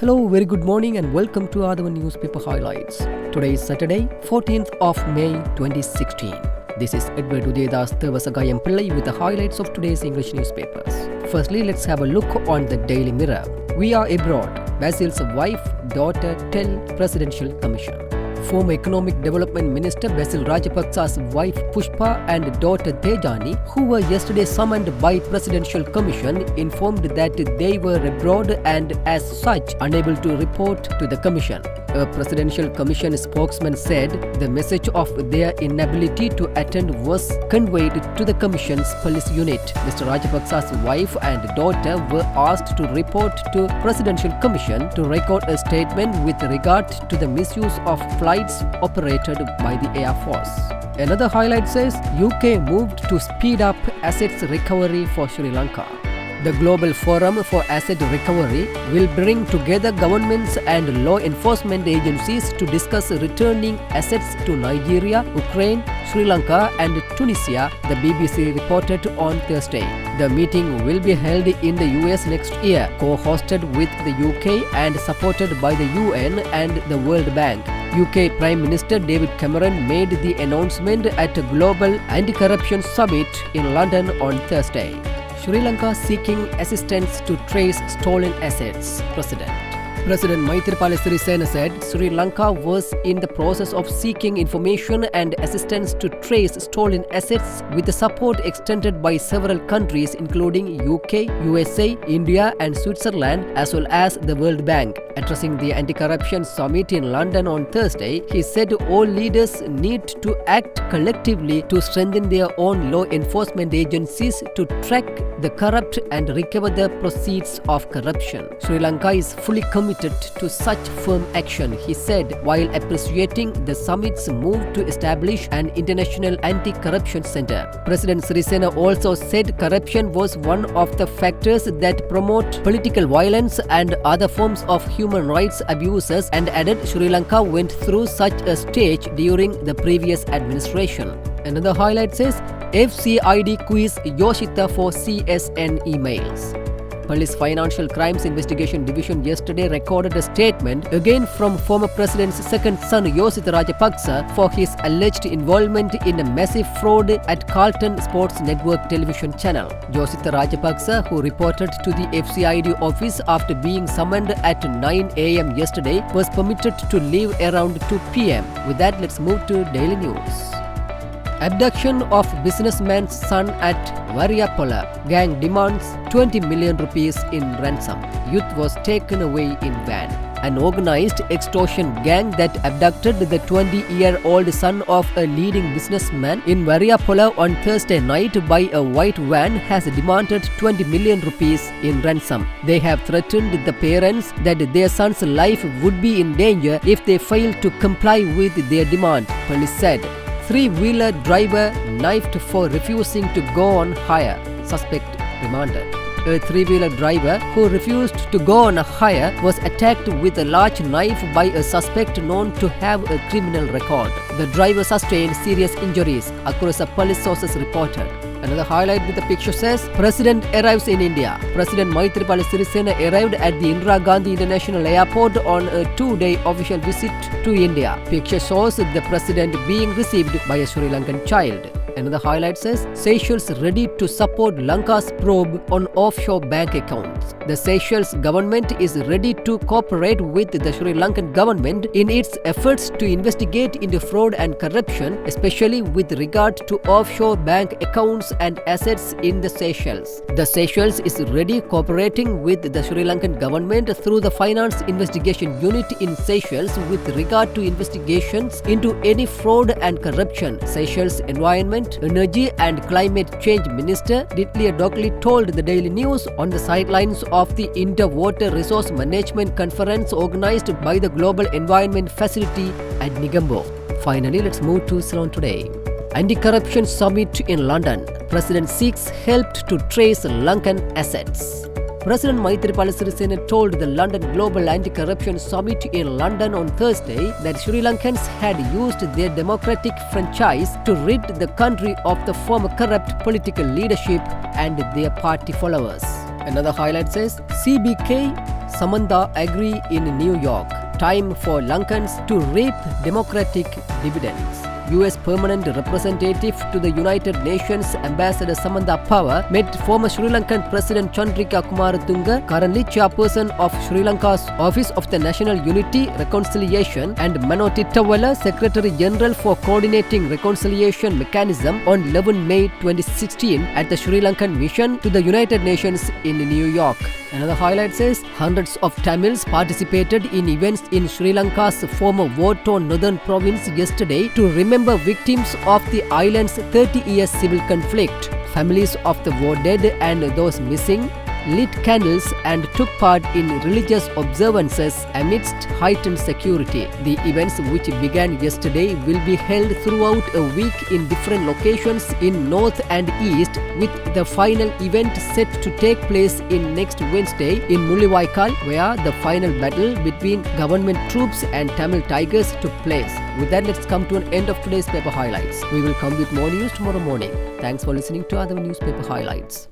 Hello, very good morning and welcome to Athavan newspaper highlights. Today is Saturday, 14th of May 2016. This is Edward Udedas Thevasagayam Pillai with the highlights of today's English newspapers. Firstly, let's have a look on the Daily Mirror. We are abroad. Basil's wife, daughter tell Presidential Commission. Former Economic Development Minister Basil Rajapaksa's wife Pushpa and daughter Tejani, who were yesterday summoned by Presidential Commission, informed that they were abroad and as such unable to report to the Commission. A Presidential Commission spokesman said the message of their inability to attend was conveyed to the Commission's police unit. Mr. Rajapaksa's wife and daughter were asked to report to Presidential Commission to record a statement with regard to the misuse of flights operated by the Air Force. Another highlight says UK moved to speed up assets recovery for Sri Lanka. The Global Forum for Asset Recovery will bring together governments and law enforcement agencies to discuss returning assets to Nigeria, Ukraine, Sri Lanka and Tunisia, the BBC reported on Thursday. The meeting will be held in the US next year, co-hosted with the UK and supported by the UN and the World Bank. UK Prime Minister David Cameron made the announcement at a global anti-corruption summit in London on Thursday. Sri Lanka seeking assistance to trace stolen assets, President Maithripala Sirisena said Sri Lanka was in the process of seeking information and assistance to trace stolen assets with the support extended by several countries including UK, USA, India and Switzerland as well as the World Bank. Addressing the anti-corruption summit in London on Thursday, he said all leaders need to act collectively to strengthen their own law enforcement agencies to track the corrupt and recover the proceeds of corruption. Sri Lanka is fully committed to such firm action, he said, while appreciating the summit's move to establish an international anti-corruption center. President Sirisena also said corruption was one of the factors that promote political violence and other forms of human rights abuses and added Sri Lanka went through such a stage during the previous administration. Another highlight says FCID quiz Yoshita for CSN emails. Police Financial Crimes Investigation Division yesterday recorded a statement again from former president's second son Yosita Rajapaksa for his alleged involvement in a massive fraud at Carlton Sports Network television channel. Yosita Rajapaksa, who reported to the FCID office after being summoned at 9 a.m. yesterday, was permitted to leave around 2 p.m. With that, let's move to Daily News. Abduction of businessman's son at Variapola. Gang demands 20 million rupees in ransom. Youth was taken away in van. An organized extortion gang that abducted the 20-year-old son of a leading businessman in Variapola on Thursday night by a white van has demanded 20 million rupees in ransom. They have threatened the parents that their son's life would be in danger if they fail to comply with their demand, police said. Three-wheeler driver knifed for refusing to go on hire. Suspect remanded. A three-wheeler driver who refused to go on a hire was attacked with a large knife by a suspect known to have a criminal record. The driver sustained serious injuries, according to police sources reported. Another highlight with the picture says, President arrives in India. President Maithripala Sirisena arrived at the Indira Gandhi International Airport on a 2-day official visit to India. Picture shows the president being received by a Sri Lankan child. Another highlight says, Seychelles ready to support Lanka's probe on offshore bank accounts. The Seychelles government is ready to cooperate with the Sri Lankan government in its efforts to investigate into fraud and corruption, especially with regard to offshore bank accounts and assets in the Seychelles. The Seychelles is ready cooperating with the Sri Lankan government through the Finance Investigation Unit in Seychelles with regard to investigations into any fraud and corruption. Seychelles Environment, Energy and Climate Change Minister Ditley Dockley told the Daily News on the sidelines of the Interwater Resource Management Conference organized by the Global Environment Facility at Negombo. Finally, let's move to Ceylon today. Anti-corruption summit in London. President seeks help to trace Lankan assets. President Maithripala Sirisena told the London Global Anti-Corruption Summit in London on Thursday that Sri Lankans had used their democratic franchise to rid the country of the former corrupt political leadership and their party followers. Another highlight says CBK Samantha agree in New York. Time for Lankans to reap democratic dividends. U.S. Permanent Representative to the United Nations Ambassador Samantha Power met former Sri Lankan President Chandrika Kumaratunga, currently chairperson of Sri Lanka's Office of the National Unity, Reconciliation, and Mano Tittawala, Secretary General for Coordinating Reconciliation Mechanism, on 11 May 2016 at the Sri Lankan Mission to the United Nations in New York. Another highlight says hundreds of Tamils participated in events in Sri Lanka's former war-torn northern province yesterday to remember victims of the island's 30-year civil conflict. Families of the war dead and those missing lit candles and took part in religious observances amidst heightened security. The events, which began yesterday, will be held throughout a week in different locations in north and east, with the final event set to take place in next Wednesday in Mullawaikal, where the final battle between government troops and Tamil Tigers took place. With that, let's come to an end of today's paper highlights. We will come with more news tomorrow morning. Thanks for listening to Athavan Newspaper Highlights.